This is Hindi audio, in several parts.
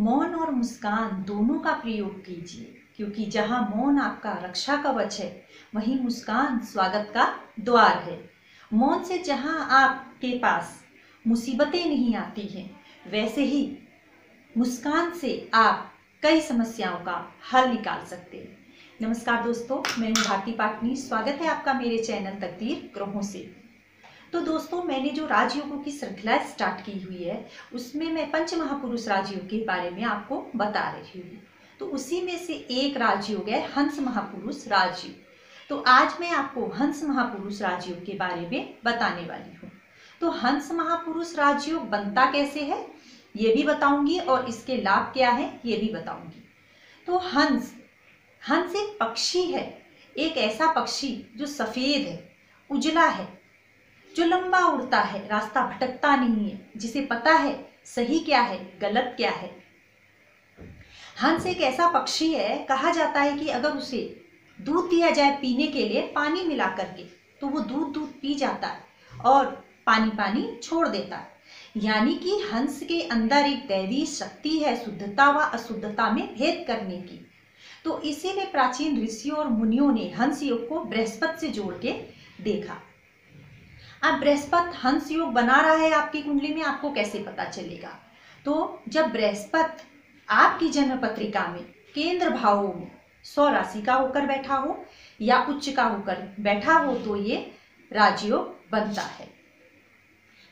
मौन और मुस्कान दोनों का प्रयोग कीजिए, क्योंकि जहाँ मौन आपका रक्षा कवच है, वहीं मुस्कान स्वागत का द्वार है। मौन से जहाँ आपके पास मुसीबतें नहीं आती हैं, वैसे ही मुस्कान से आप कई समस्याओं का हल निकाल सकते हैं। नमस्कार दोस्तों, मैं हूँ भारती पाटनी। स्वागत है आपका मेरे चैनल तकदीर ग्रहों से। तो दोस्तों, मैंने जो राजयोगों की श्रृंखला स्टार्ट की हुई है, उसमें मैं पंच महापुरुष राजयोग के बारे में आपको बता रही हूँ। तो उसी में से एक राजयोग है हंस महापुरुष राजयोग। तो आज मैं आपको हंस महापुरुष राजयोग के बारे में बताने वाली हूँ। तो हंस महापुरुष राजयोग बनता कैसे है ये भी बताऊंगी, और इसके लाभ क्या है ये भी बताऊंगी। तो हंस एक पक्षी है, एक ऐसा पक्षी जो सफेद है, उजला है, जो लंबा उड़ता है, रास्ता भटकता नहीं है, जिसे पता है सही क्या है गलत क्या है। हंस एक ऐसा पक्षी है, कहा जाता है कि अगर उसे दूध दिया जाए पीने के लिए पानी मिला करके, तो वो दूध पी जाता है और पानी छोड़ देता है। यानी कि हंस के अंदर एक दैवी शक्ति है, शुद्धता व अशुद्धता में भेद करने की। तो इसीलिए प्राचीन ऋषियों और मुनियों ने हंस योग को बृहस्पति से जोड़ के देखा। अब बृहस्पति हंस योग बना रहा है आपकी कुंडली में, आपको कैसे पता चलेगा? तो जब बृहस्पति आपकी जन्म पत्रिका में केंद्र भावों में 100 राशि का होकर बैठा हो या उच्च का होकर बैठा हो, तो ये राजयोग बनता है।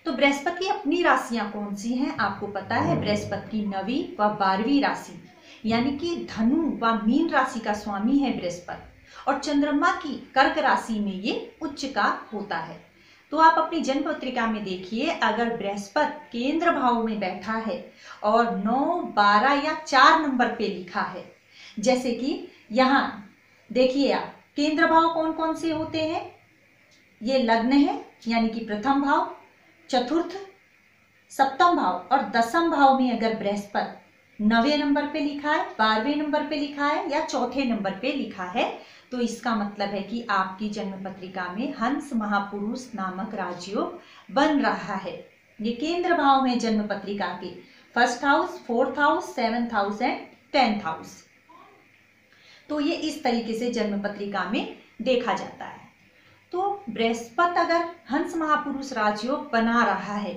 तो बृहस्पति की अपनी राशियां कौन सी हैं आपको पता है? बृहस्पति की 9वीं व 12वीं राशि, यानी कि धनु व मीन राशि का स्वामी है बृहस्पति, और चंद्रमा की कर्क राशि में ये उच्च का होता है। तो आप अपनी जन्म पत्रिका में देखिए, अगर बृहस्पति केंद्र भाव में बैठा है और 9, 12 या 4 नंबर पे लिखा है, जैसे कि यहाँ देखिए आप, केंद्र भाव कौन कौन से होते हैं? ये लग्न है, यानी कि प्रथम भाव, चतुर्थ, सप्तम भाव और दसम भाव में अगर बृहस्पति 9वें नंबर पे लिखा है, 12वें नंबर पे लिखा है या चौथे नंबर पे लिखा है, तो इसका मतलब है कि आपकी जन्म पत्रिका में हंस महापुरुष नामक राजयोग बन रहा है। ये केंद्र भाव में जन्म पत्रिका के 1st house, 4th house, 7th house and 10th house. तो ये इस तरीके से जन्म पत्रिका में देखा जाता है। तो बृहस्पति अगर हंस महापुरुष राजयोग बना रहा है,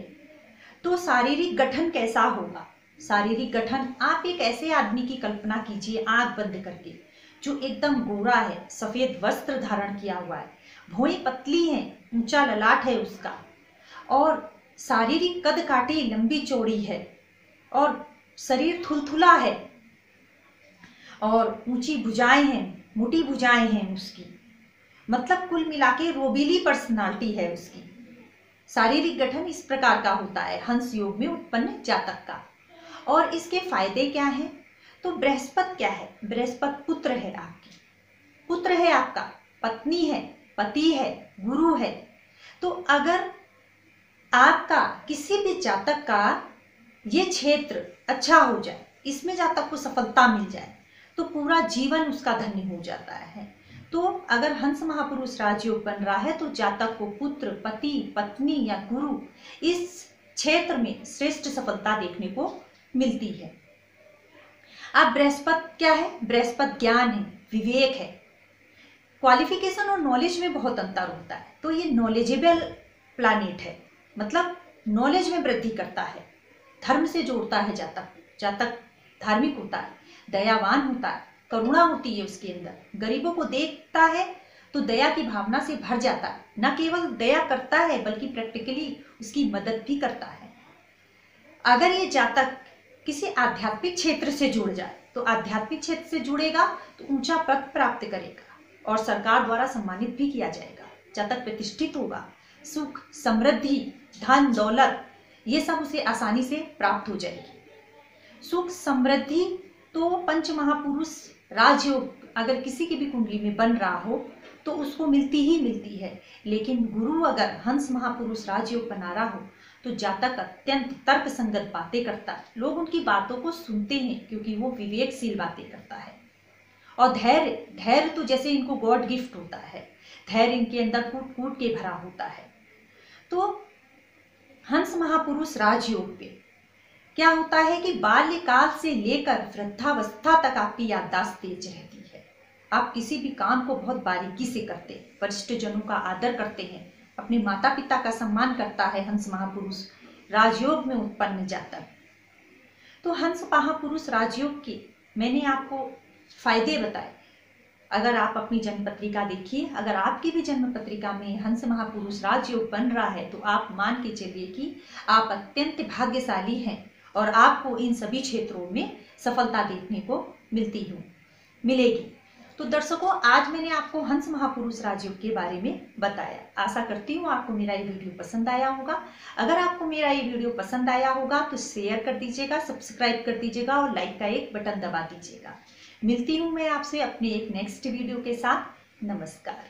तो शारीरिक गठन कैसा होगा? शारीरिक गठन, आप एक ऐसे आदमी की कल्पना कीजिए आंख बंद करके, जो एकदम गोरा है, सफेद वस्त्र धारण किया हुआ है, भौहें पतली हैं, ऊंचा ललाट है उसका, और शारीरिक कद काठी लंबी चौड़ी है, और शरीर थुलथुला है, और ऊंची भुजाएं हैं, मोटी भुजाएं हैं उसकी, मतलब कुल मिला के रोबीली पर्सनालिटी है उसकी। शारीरिक गठन इस प्रकार का होता है हंस योग में उत्पन्न जातक का। और इसके फायदे क्या हैं? तो बृहस्पति क्या है? बृहस्पति पुत्र है, आपकी पुत्र है, आपका पत्नी है, पति है, गुरु है। तो अगर आपका किसी भी जातक का ये क्षेत्र अच्छा हो जाए, इसमें जातक को सफलता मिल जाए, तो पूरा जीवन उसका धन्य हो जाता है। तो अगर हंस महापुरुष राजयोग बन रहा है, तो जातक को पुत्र, पति, पत्नी या गुरु इस क्षेत्र में श्रेष्ठ सफलता देखने को मिलती है। अब बृहस्पति क्या है? बृहस्पति ज्ञान है, विवेक है। क्वालिफिकेशन और नॉलेज में बहुत अंतर होता है। तो ये नॉलेजेबल प्लैनेट है, मतलब नॉलेज में वृद्धि करता है, धर्म से जोड़ता है जातक धार्मिक होता है, दयावान होता है, करुणा होती है उसके अंदर, गरीबों को देखता है तो दया की भावना से भर जाता है। न केवल दया करता है बल्कि प्रैक्टिकली उसकी मदद भी करता है। अगर ये जातक किसी आध्यात्मिक क्षेत्र से जुड़ जाए, तो आध्यात्मिक क्षेत्र से जुड़ेगा तो ऊंचा पद प्राप्त करेगा और सरकार द्वारा सम्मानित भी किया जाएगा। जातक प्रतिष्ठित होगा, सुख, समृद्धि, धन, दौलत ये सब उसे आसानी से प्राप्त हो जाएगी। सुख, समृद्धि तो पंच महापुरुष राजयोग अगर किसी की भी कुंडली में बन रहा हो तो उसको मिलती ही मिलती है। लेकिन गुरु अगर हंस महापुरुष राजयोग बना रहा हो, तो जातक अत्यंत तर्क संगत बातें करता है, लोग उनकी बातों को सुनते हैं क्योंकि वो विवेकशील बातें करता है। और धैर्य तो जैसे इनको गॉड गिफ्ट होता है, धैर्य इनके अंदर कूट कूट के भरा होता है। तो हंस महापुरुष राजयोग पे क्या होता है कि बाल्यकाल से लेकर वृद्धावस्था तक आपकी याददाश्त तेज रहती है। आप किसी भी काम को बहुत बारीकी से करते, वरिष्ठ जनों का आदर करते हैं, अपने माता पिता का सम्मान करता है हंस महापुरुष राजयोग में उत्पन्न जातक। तो हंस महापुरुष राजयोग के मैंने आपको फायदे बताए। अगर आप अपनी जन्म पत्रिका देखिए, अगर आपकी भी जन्म पत्रिका में हंस महापुरुष राजयोग बन रहा है तो आप मान के चलिए कि आप अत्यंत भाग्यशाली हैं और आपको इन सभी क्षेत्रों में सफलता देखने को मिलेगी। तो दर्शकों, आज मैंने आपको हंस महापुरुष राजयोग के बारे में बताया। आशा करती हूँ आपको मेरा ये वीडियो पसंद आया होगा। अगर आपको मेरा ये वीडियो पसंद आया होगा तो शेयर कर दीजिएगा, सब्सक्राइब कर दीजिएगा और लाइक का एक बटन दबा दीजिएगा। मिलती हूँ मैं आपसे अपने एक नेक्स्ट वीडियो के साथ। नमस्कार।